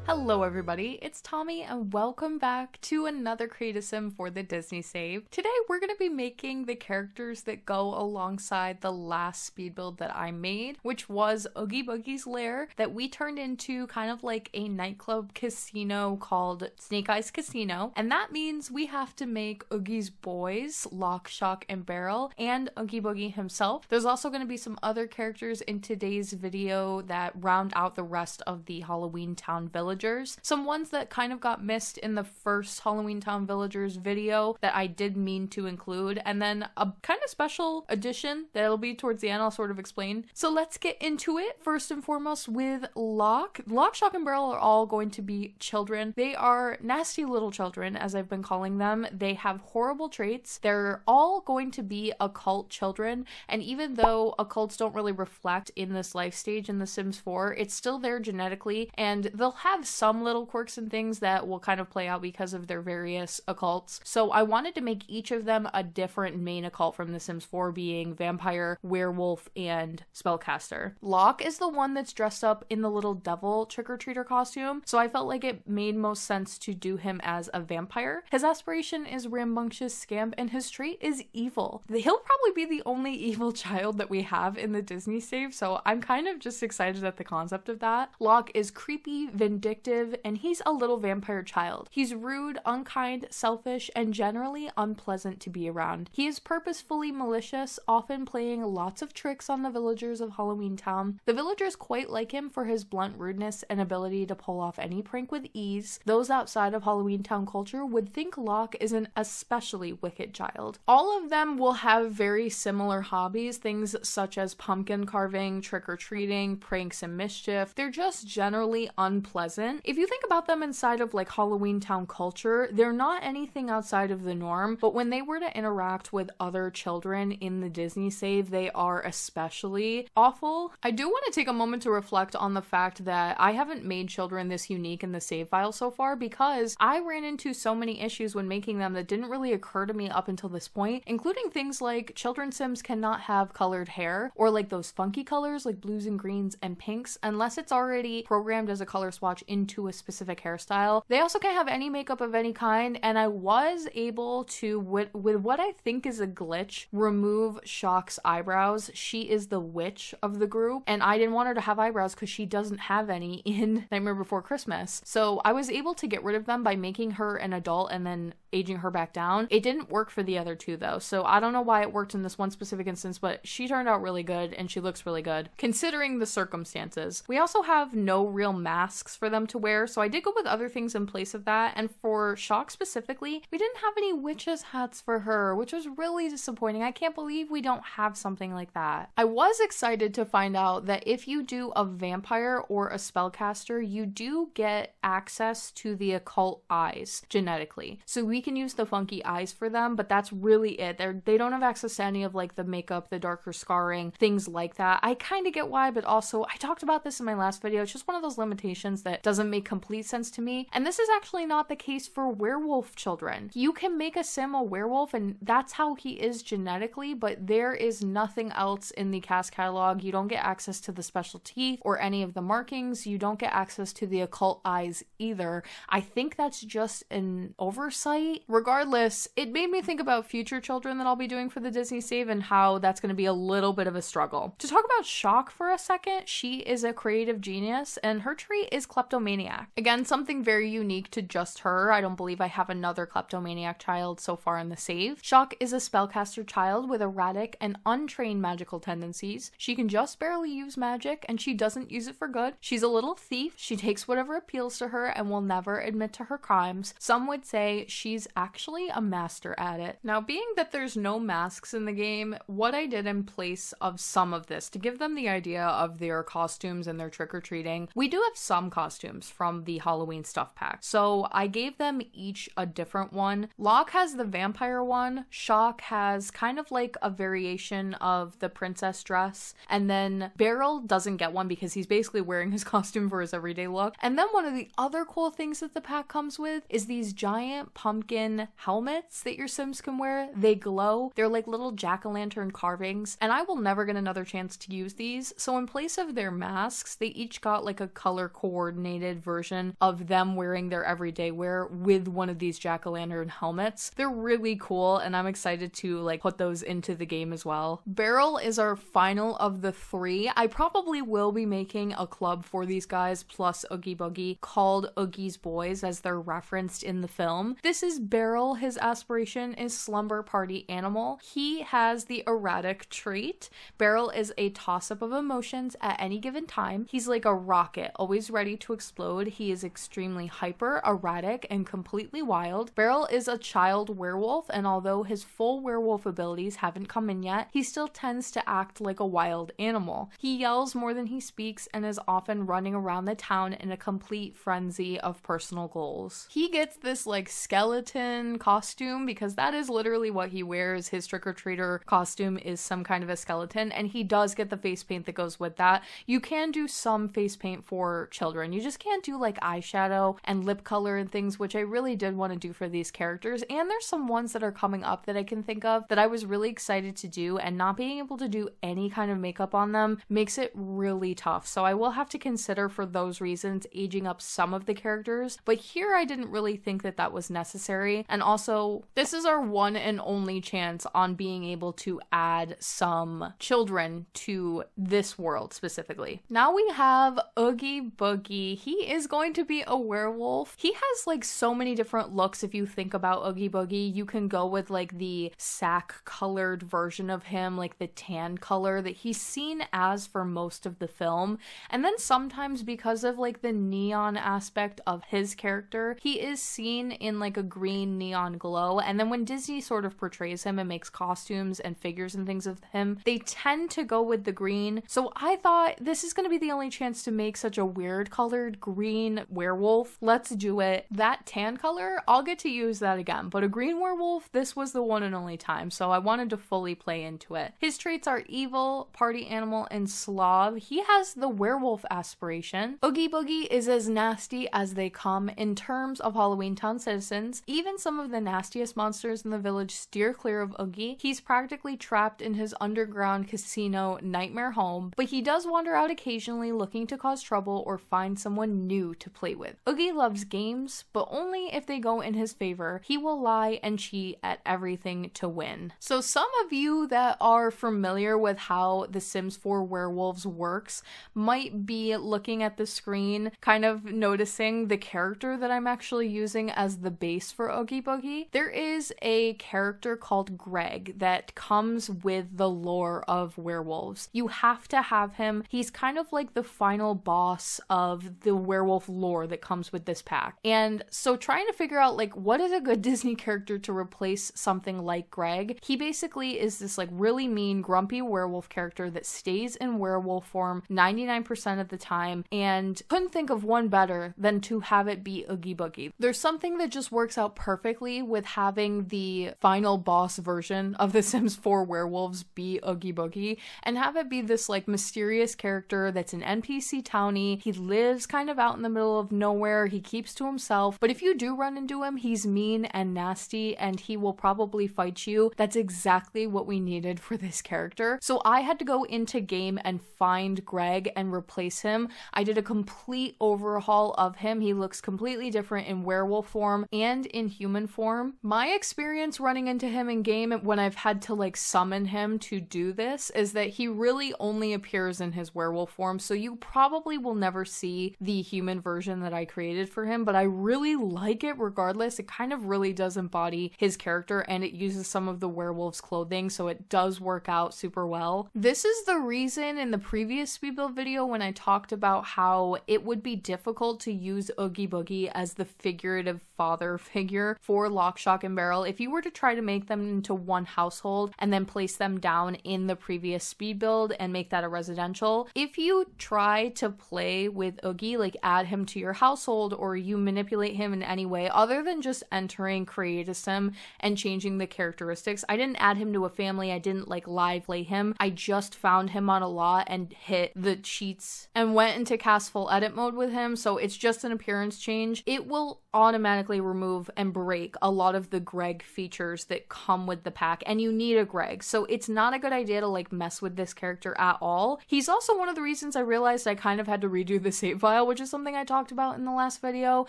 Hello everybody, it's Tommy and welcome back to another Create a Sim for the Disney Save. Today we're going to be making the characters that go alongside the last speed build that I made, which was Oogie Boogie's lair that we turned into kind of like a nightclub casino called Snake Eyes Casino. And that means we have to make Oogie's boys, Lock, Shock, and Barrel, and Oogie Boogie himself. There's also going to be some other characters in today's video that round out the rest of the Halloween Town villagers. Some ones that kind of got missed in the first Halloween Town Villagers video that I did mean to include, and then a kind of special addition that'll be towards the end I'll sort of explain. So let's get into it. First and foremost with Lock. Lock, Shock, and Barrel are all going to be children. They are nasty little children, as I've been calling them. They have horrible traits. They're all going to be occult children, and even though occults don't really reflect in this life stage in The Sims 4, it's still there genetically, and they'll have some little quirks and things that will kind of play out because of their various occults. So I wanted to make each of them a different main occult from The Sims 4, being vampire, werewolf, and spellcaster. Lock is the one that's dressed up in the little devil trick-or-treater costume, so I felt like it made most sense to do him as a vampire. His aspiration is rambunctious scamp, and his trait is evil. He'll probably be the only evil child that we have in the Disney save, so I'm kind of just excited at the concept of that. Lock is creepy, vindictive, and he's a little vampire child. He's rude, unkind, selfish, and generally unpleasant to be around. He is purposefully malicious, often playing lots of tricks on the villagers of Halloween Town. The villagers quite like him for his blunt rudeness and ability to pull off any prank with ease. Those outside of Halloween Town culture would think Lock is an especially wicked child. All of them will have very similar hobbies, things such as pumpkin carving, trick-or-treating, pranks, and mischief. They're just generally unpleasant. If you think about them inside of like Halloween Town culture, they're not anything outside of the norm, but when they were to interact with other children in the Disney save, they are especially awful. I do want to take a moment to reflect on the fact that I haven't made children this unique in the save file so far because I ran into so many issues when making them that didn't really occur to me up until this point, including things like children's Sims cannot have colored hair or like those funky colors like blues and greens and pinks unless it's already programmed as a color swatch into a specific hairstyle. They also can't have any makeup of any kind, and I was able to, with what I think is a glitch, remove Shock's eyebrows. She is the witch of the group, and I didn't want her to have eyebrows because she doesn't have any in Nightmare Before Christmas. So I was able to get rid of them by making her an adult and then aging her back down. It didn't work for the other two though, so I don't know why it worked in this one specific instance, but she turned out really good and she looks really good considering the circumstances. We also have no real masks for them to wear, so I did go with other things in place of that. And for Shock specifically, we didn't have any witches hats for her, which was really disappointing. I can't believe we don't have something like that. I was excited to find out that if you do a vampire or a spellcaster, you do get access to the occult eyes genetically. So we can use the funky eyes for them, but that's really it. They don't have access to any of like the makeup, the darker scarring, things like that. I kind of get why, but also I talked about this in my last video. It's just one of those limitations that doesn't make complete sense to me. And this is actually not the case for werewolf children. You can make a sim a werewolf and that's how he is genetically, but there is nothing else in the cast catalog. You don't get access to the special teeth or any of the markings. You don't get access to the occult eyes either. I think that's just an oversight. Regardless, it made me think about future children that I'll be doing for the Disney save and how that's going to be a little bit of a struggle. To talk about Shock for a second, she is a creative genius and her trait is kleptomaniac. Again, something very unique to just her. I don't believe I have another kleptomaniac child so far in the save. Shock is a spellcaster child with erratic and untrained magical tendencies. She can just barely use magic and she doesn't use it for good. She's a little thief. She takes whatever appeals to her and will never admit to her crimes. Some would say she's actually a master at it. Now, being that there's no masks in the game, what I did in place of some of this to give them the idea of their costumes and their trick-or-treating, we do have some costumes from the Halloween stuff pack. So I gave them each a different one. Lock has the vampire one. Shock has kind of like a variation of the princess dress. And then Barrel doesn't get one because he's basically wearing his costume for his everyday look. And then one of the other cool things that the pack comes with is these giant pumpkin helmets that your Sims can wear. They glow. They're like little jack-o'-lantern carvings. And I will never get another chance to use these. So in place of their masks, they each got like a color coordinated animated version of them wearing their everyday wear with one of these jack-o'-lantern helmets. They're really cool, and I'm excited to like put those into the game as well. Beryl is our final of the 3. I probably will be making a club for these guys plus Oogie Boogie called Oogie's Boys, as they're referenced in the film. This is Beryl. His aspiration is slumber party animal. He has the erratic trait. Beryl is a toss-up of emotions at any given time. He's like a rocket, always ready to explode. He is extremely hyper, erratic, and completely wild. Beryl is a child werewolf, and although his full werewolf abilities haven't come in yet, he still tends to act like a wild animal. He yells more than he speaks and is often running around the town in a complete frenzy of personal goals. He gets this like skeleton costume because that is literally what he wears. His trick-or-treater costume is some kind of a skeleton, and he does get the face paint that goes with that. You can do some face paint for children. You just can't do like eyeshadow and lip color and things, which I really did want to do for these characters. And there's some ones that are coming up that I can think of that I was really excited to do, and not being able to do any kind of makeup on them makes it really tough. So I will have to consider for those reasons aging up some of the characters, but here I didn't really think that that was necessary. And also, this is our one and only chance on being able to add some children to this world specifically. Now we have Oogie Boogie. He is going to be a werewolf. He has like so many different looks. If you think about Oogie Boogie, you can go with like the sack colored version of him, like the tan color that he's seen as for most of the film. And then sometimes because of like the neon aspect of his character, he is seen in like a green neon glow. And then when Disney sort of portrays him and makes costumes and figures and things of him, they tend to go with the green. So I thought this is going to be the only chance to make such a weird colored green werewolf. Let's do it. That tan color, I'll get to use that again, but a green werewolf, this was the one and only time. So I wanted to fully play into it. His traits are evil, party animal, and slob. He has the werewolf aspiration. Oogie Boogie is as nasty as they come in terms of Halloween Town citizens. Even some of the nastiest monsters in the village steer clear of Oogie. He's practically trapped in his underground casino nightmare home, but he does wander out occasionally looking to cause trouble or find someone new to play with. Oogie loves games, but only if they go in his favor. He will lie and cheat at everything to win. So some of you that are familiar with how The Sims 4 Werewolves works might be looking at the screen, kind of noticing the character that I'm actually using as the base for Oogie Boogie. There is a character called Greg that comes with the lore of werewolves. You have to have him. He's kind of like the final boss of the werewolf lore that comes with this pack. And so trying to figure out like what is a good Disney character to replace something like Greg, he basically is this like really mean, grumpy werewolf character that stays in werewolf form 99% of the time, and couldn't think of one better than to have it be Oogie Boogie. There's something that just works out perfectly with having the final boss version of The Sims 4 Werewolves be Oogie Boogie, and have it be this like mysterious character that's an NPC townie. He lives kind of out in the middle of nowhere. He keeps to himself, but if you do run into him, he's mean and nasty, and he will probably fight you. That's exactly what we needed for this character. So I had to go into game and find Greg and replace him. I did a complete overhaul of him. He looks completely different in werewolf form and in human form. My experience running into him in game when I've had to like summon him to do this is that he really only appears in his werewolf form, so you probably will never see the human version that I created for him, but I really like it regardless. It kind of really does embody his character, and it uses some of the werewolf's clothing, so it does work out super well. This is the reason in the previous speed build video when I talked about how it would be difficult to use Oogie Boogie as the figurative father figure for Lock, Shock, and Barrel. If you were to try to make them into one household and then place them down in the previous speed build and make that a residential, if you try to play with Oogie, like add him to your household or you manipulate him in any way other than just entering Create a Sim and changing the characteristics. I didn't add him to a family. I didn't like live lay him. I just found him on a lot and hit the cheats and went into cast full edit mode with him. So it's just an appearance change. It will automatically remove and break a lot of the Greg features that come with the pack, and you need a Greg. So it's not a good idea to like mess with this character at all. He's also one of the reasons I realized I kind of had to redo the save file safe-file, which is something I talked about in the last video.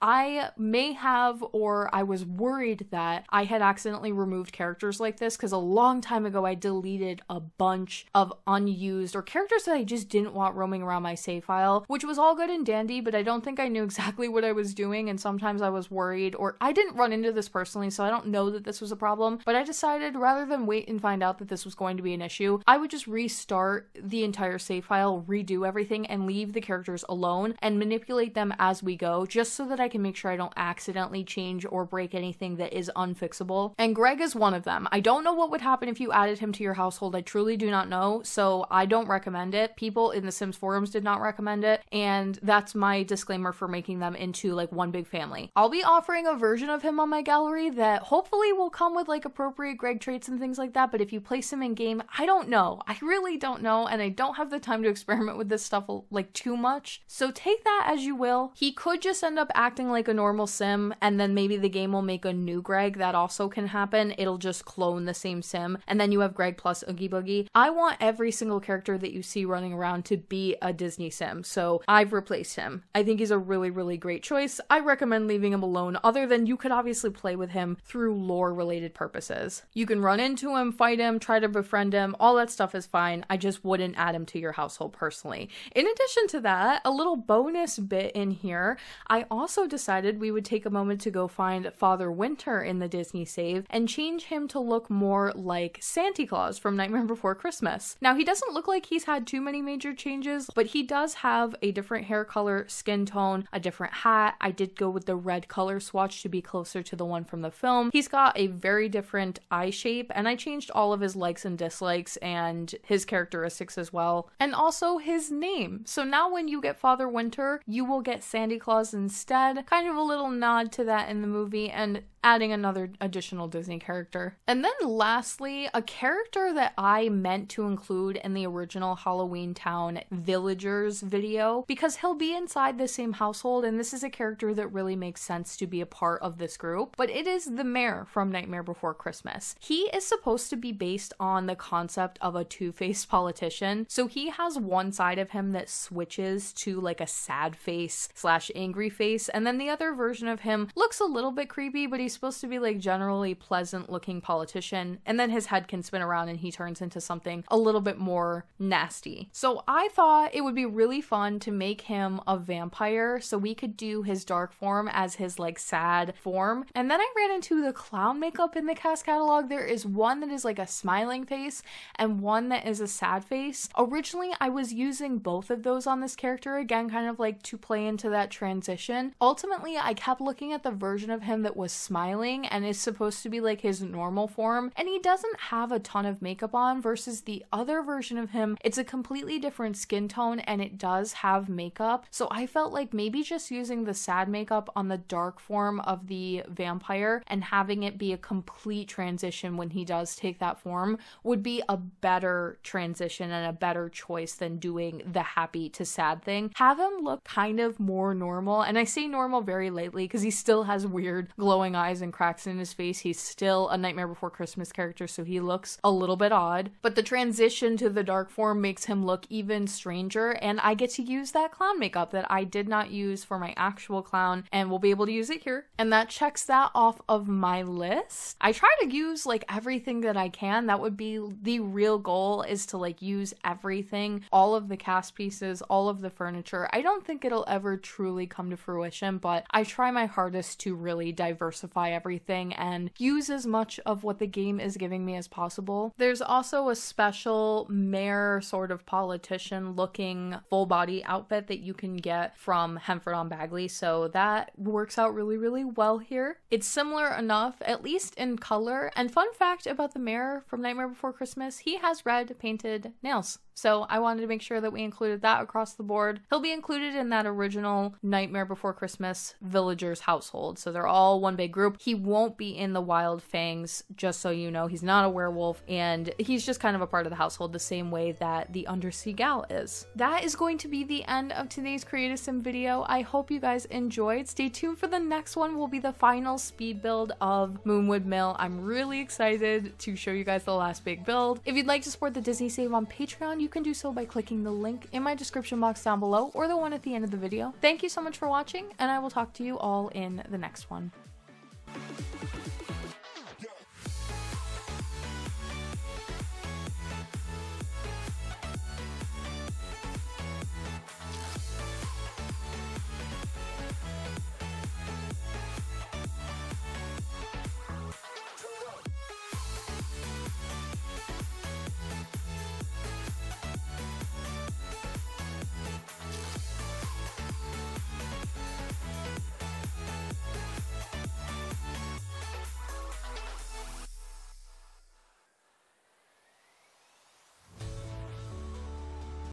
I may have, or I was worried that I had accidentally removed characters like this because a long time ago I deleted a bunch of unused or characters that I just didn't want roaming around my save file, which was all good and dandy, but I don't think I knew exactly what I was doing, and sometimes I was worried, or I didn't run into this personally, so I don't know that this was a problem, but I decided rather than wait and find out that this was going to be an issue, I would just restart the entire save file, redo everything, and leave the characters alone and manipulate them as we go, just so that I can make sure I don't accidentally change or break anything that is unfixable. And Greg is one of them. I don't know what would happen if you added him to your household. I truly do not know, so I don't recommend it. People in the Sims forums did not recommend it, and that's my disclaimer for making them into like one big family. I'll be offering a version of him on my gallery that hopefully will come with like appropriate Greg traits and things like that, but if you place him in game, I don't know. I really don't know, and I don't have the time to experiment with this stuff like too much, so take that as you will. He could just end up acting like a normal sim, and then maybe the game will make a new Greg. That also can happen. It'll just clone the same sim, and then you have Greg plus Oogie Boogie. I want every single character that you see running around to be a Disney sim, so I've replaced him. I think he's a really, really great choice. I recommend leaving him alone, other than you could obviously play with him through lore-related purposes. You can run into him, fight him, try to befriend him, all that stuff is fine. I just wouldn't add him to your household personally. In addition to that, a little bonus bit in here, I also decided we would take a moment to go find Father Winter in the Disney save and change him to look more like Santa Claus from Nightmare Before Christmas. Now, he doesn't look like he's had too many major changes, but he does have a different hair color, skin tone, a different hat. I did go with the red color swatch to be closer to the one from the film. He's got a very different eye shape, and I changed all of his likes and dislikes and his characteristics as well, and also his name. So now when you get Father Winter, you will get Santa Claus instead. Kind of a little nod to that in the movie, and adding another additional Disney character. And then lastly, a character that I meant to include in the original Halloween Town Villagers video, because he'll be inside the same household, and this is a character that really makes sense to be a part of this group, but it is the mayor from Nightmare Before Christmas. He is supposed to be based on the concept of a two-faced politician, so he has one side of him that switches to like a sad face / angry face, and then the other version of him looks a little bit creepy, but he's supposed to be like generally pleasant looking politician, and then his head can spin around and he turns into something a little bit more nasty. So I thought it would be really fun to make him a vampire, so we could do his dark form as his like sad form. And then I ran into the clown makeup in the cast catalog. There is one that is like a smiling face and one that is a sad face. Originally I was using both of those on this character, again kind of like to play into that transition. Ultimately I kept looking at the version of him that was smiling and is supposed to be like his normal form, and he doesn't have a ton of makeup on, versus the other version of him, it's a completely different skin tone and it does have makeup. So I felt like maybe just using the sad makeup on the dark form of the vampire and having it be a complete transition when he does take that form would be a better transition and a better choice than doing the happy to sad thing. Have him look kind of more normal, and I say normal very lightly because he still has weird glowing eyes and cracks in his face. He's still a Nightmare Before Christmas character, so he looks a little bit odd, but the transition to the dark form makes him look even stranger, and I get to use that clown makeup that I did not use for my actual clown, and we'll be able to use it here, and that checks that off of my list. I try to use like everything that I can. That would be the real goal, is to like use everything, all of the cast pieces, all of the furniture. I don't think it'll ever truly come to fruition, but I try my hardest to really diversify everything and use as much of what the game is giving me as possible. There's also a special mayor sort of politician looking full body outfit that you can get from Hemford on Bagley, so that works out really, really well here. It's similar enough, at least in color, and fun fact about the mayor from Nightmare Before Christmas, he has red painted nails. So I wanted to make sure that we included that across the board. He'll be included in that original Nightmare Before Christmas villagers household. So they're all one big group. group. He won't be in the Wild Fangs, just so you know. He's not a werewolf, and he's just kind of a part of the household the same way that the Undersea Gal is. That is going to be the end of today's Create a Sim video. I hope you guys enjoyed. Stay tuned for the next one. Will be the final speed build of Moonwood Mill. I'm really excited to show you guys the last big build. If you'd like to support the Disney Save on Patreon, you can do so by clicking the link in my description box down below or the one at the end of the video. Thank you so much for watching, and I will talk to you all in the next one.